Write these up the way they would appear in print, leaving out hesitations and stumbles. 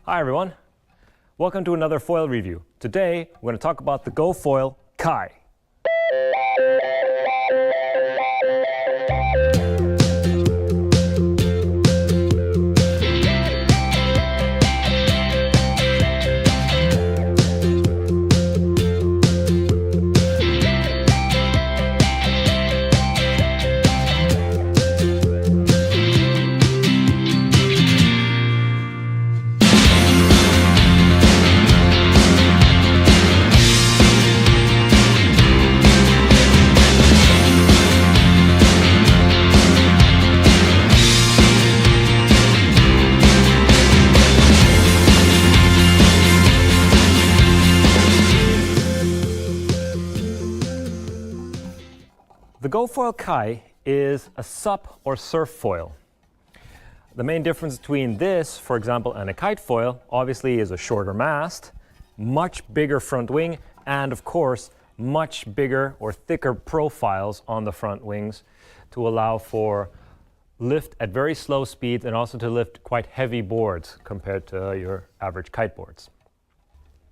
Hi everyone, welcome to another foil review. Today we're going to talk about the GoFoil Kai. The GoFoil Kai is a sup or surf foil. The main difference between this, for example, and a kite foil, obviously is a shorter mast, much bigger front wing, and of course, much bigger or thicker profiles on the front wings to allow for lift at very slow speeds and also to lift quite heavy boards compared to your average kite boards.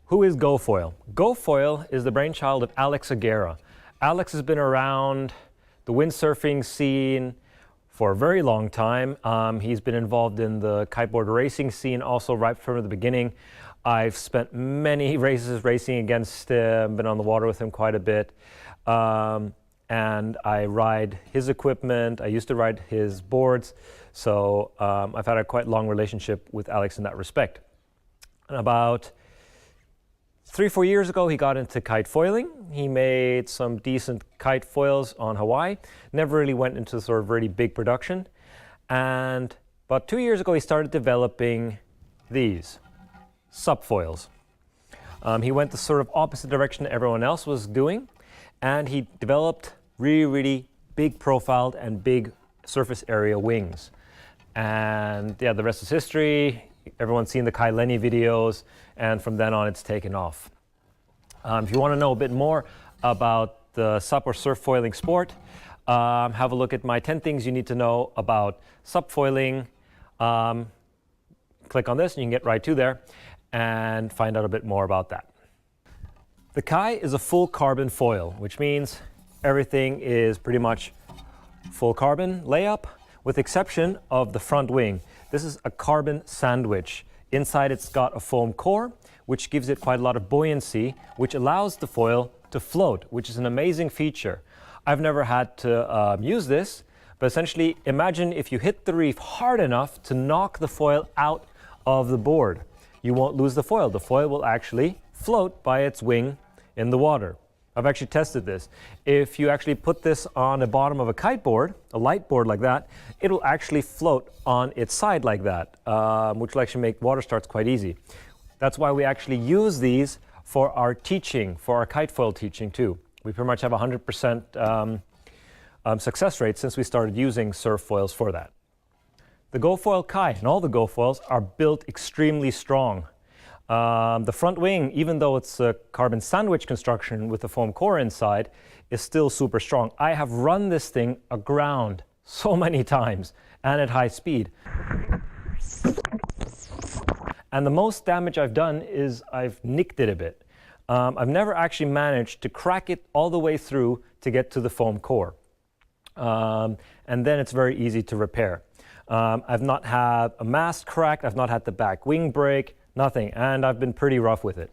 Who is GoFoil? GoFoil is the brainchild of Alex Aguera. Alex has been around the windsurfing scene for a very long time. He's been involved in the kiteboard racing scene also right from the beginning. I've spent many races racing against him, been on the water with him quite a bit. And I ride his equipment. I used to ride his boards. So I've had a quite long relationship with Alex in that respect. And about 3-4 years ago, he got into kite foiling. He made some decent kite foils on Hawaii. Never really went into sort of really big production. And about 2 years ago, he started developing these sup foils. He went the sort of opposite direction everyone else was doing. And he developed really big profiled and big surface area wings. And yeah, the rest is history. Everyone's seen the Kai Lenny videos, and from then on it's taken off. If you want to know a bit more about the sup or surf foiling sport, have a look at my 10 things you need to know about sup foiling. Click on this and you can get right to there and find out a bit more about that. The Kai is a full carbon foil, which means everything is pretty much full carbon layup, with exception of the front wing. This is a carbon sandwich. Inside it's got a foam core, which gives it quite a lot of buoyancy, which allows the foil to float, which is an amazing feature. I've never had to use this, but essentially imagine if you hit the reef hard enough to knock the foil out of the board. You won't lose the foil. The foil will actually float by its wing in the water. I've actually tested this. If you actually put this on the bottom of a kite board, a light board like that, it'll actually float on its side like that, which will actually make water starts quite easy. That's why we actually use these for our teaching, for our kite foil teaching too. We pretty much have 100% success rate since we started using surf foils for that. The GoFoil Kai and all the GoFoils are built extremely strong. The front wing, even though it's a carbon sandwich construction with a foam core inside, is still super strong. I have run this thing aground so many times and at high speed. And the most damage I've done is I've nicked it a bit. I've never actually managed to crack it all the way through to get to the foam core. And then it's very easy to repair. I've not had a mast cracked, I've not had the back wing break, nothing, and I've been pretty rough with it.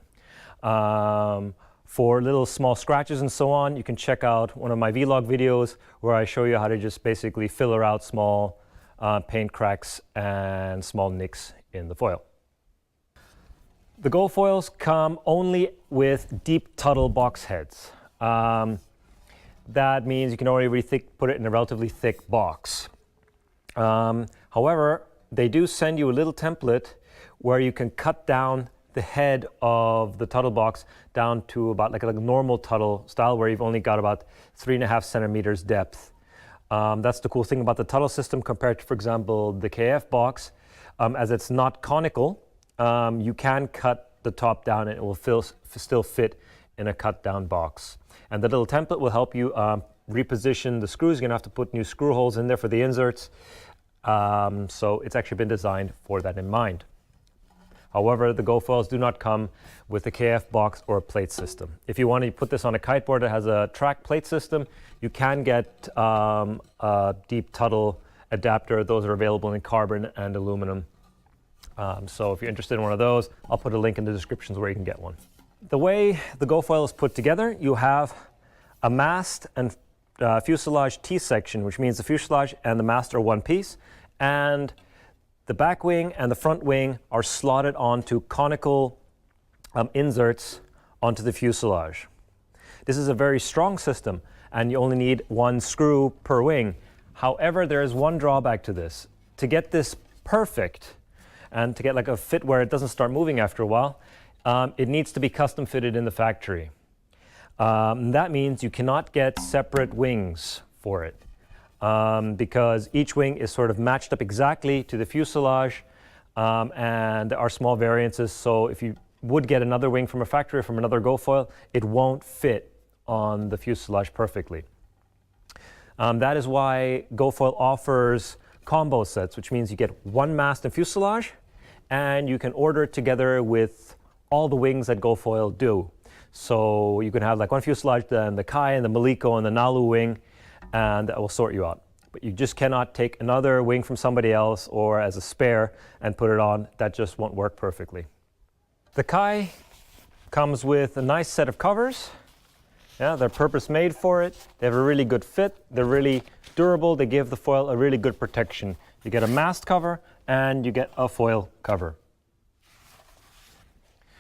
For little small scratches and so on, you can check out one of my vlog videos where I show you how to just basically filler out small paint cracks and small nicks in the foil. The GoFoils come only with deep tuttle box heads. That means you can already really put it in a relatively thick box. However, they do send you a little template where you can cut down the head of the tuttle box down to about like a normal tuttle style, where you've only got about 3.5 centimeters depth. That's the cool thing about the tuttle system compared to, for example, the KF box. As it's not conical, you can cut the top down and it will still fit in a cut down box. And the little template will help you reposition the screws. You're gonna have to put new screw holes in there for the inserts. So it's actually been designed for that in mind. However, the GoFoils do not come with a KF box or a plate system. If you want to put this on a kiteboard that has a track plate system, you can get a deep Tuttle adapter. Those are available in carbon and aluminum. So if you're interested in one of those, I'll put a link in the descriptions where you can get one. The way the GoFoil is put together, you have a mast and fuselage T-section, which means the fuselage and the mast are one piece, and the back wing and the front wing are slotted onto conical inserts onto the fuselage. This is a very strong system, and you only need one screw per wing. However, there is one drawback to this. To get this perfect and to get like a fit where it doesn't start moving after a while, it needs to be custom fitted in the factory. That means you cannot get separate wings for it because each wing is sort of matched up exactly to the fuselage, and there are small variances. So if you would get another wing from a factory or from another GoFoil, it won't fit on the fuselage perfectly. That is why GoFoil offers combo sets, which means you get one mast and fuselage, and you can order it together with all the wings that GoFoil do. So you can have like one fuselage, then the Kai and the Maliko and the Nalu wing, and that will sort you out. But you just cannot take another wing from somebody else or as a spare and put it on. That just won't work perfectly. The Kai comes with a nice set of covers. Yeah, they're purpose made for it. They have a really good fit. They're really durable. They give the foil a really good protection. You get a mast cover and you get a foil cover.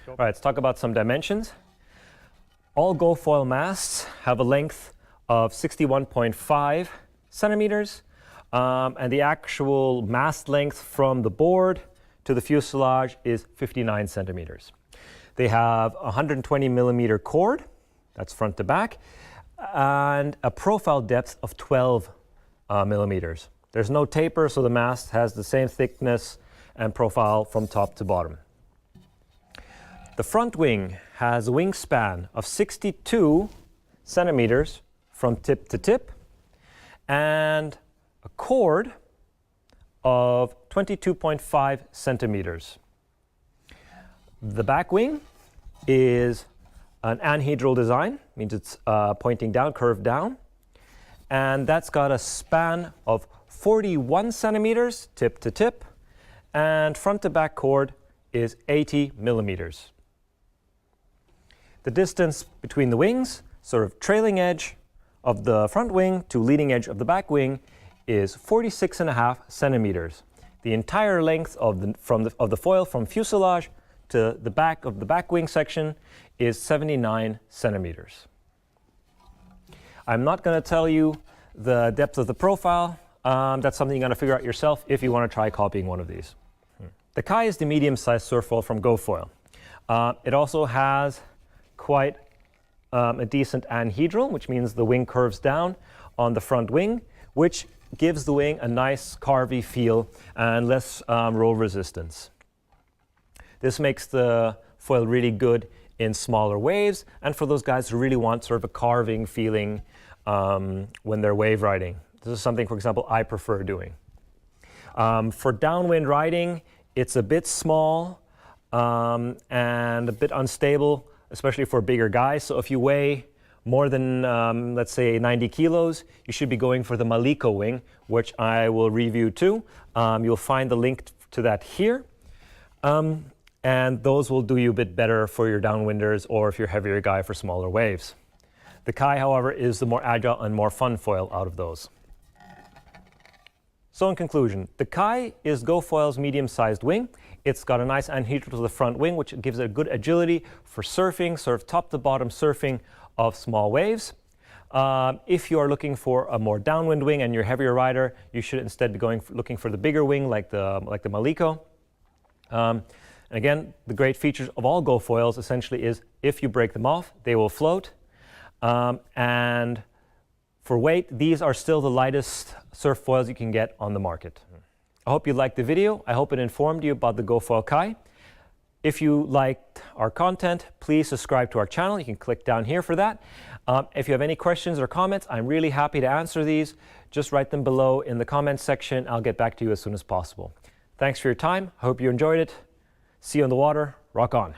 All right, let's talk about some dimensions. All GoFoil masts have a length of 61.5 centimeters, and the actual mast length from the board to the fuselage is 59 centimeters. They have a 120 millimeter cord, that's front to back, and a profile depth of 12 millimeters. There's no taper, so the mast has the same thickness and profile from top to bottom. The front wing has a wingspan of 62 centimeters from tip to tip and a cord of 22.5 centimeters. The back wing is an anhedral design, means it's pointing down, curved down, and that's got a span of 41 centimeters tip to tip, and front to back cord is 80 millimeters. The distance between the wings, sort of trailing edge of the front wing to leading edge of the back wing, is 46.5 centimeters. The entire length of the foil from fuselage to the back of the back wing section is 79 centimeters. I'm not going to tell you the depth of the profile. That's something you're going to figure out yourself if you want to try copying one of these. The Kai is the medium-sized surf foil from GoFoil. It also has quite a decent anhedral, which means the wing curves down on the front wing, which gives the wing a nice carvy feel and less roll resistance. This makes the foil really good in smaller waves and for those guys who really want sort of a carving feeling when they're wave riding. This is something, for example, I prefer doing. For downwind riding, it's a bit small and a bit unstable, especially for bigger guys. So if you weigh more than, let's say, 90 kilos, you should be going for the Maliko wing, which I will review too. You'll find the link to that here. And those will do you a bit better for your downwinders or if you're a heavier guy for smaller waves. The Kai, however, is the more agile and more fun foil out of those. So in conclusion, the Kai is GoFoil's medium-sized wing. It's got a nice anhedral to the front wing, which gives it a good agility for surfing, sort of top-to-bottom surfing of small waves. If you are looking for a more downwind wing and you're a heavier rider, you should instead be looking for the bigger wing like the Maliko. And again, the great features of all GoFoils essentially is if you break them off, they will float. And for weight, these are still the lightest surf foils you can get on the market. I hope you liked the video. I hope it informed you about the GoFoil Kai. If you liked our content, please subscribe to our channel. You can click down here for that. If you have any questions or comments, I'm really happy to answer these. Just write them below in the comments section. I'll get back to you as soon as possible. Thanks for your time. I hope you enjoyed it. See you in the water. Rock on.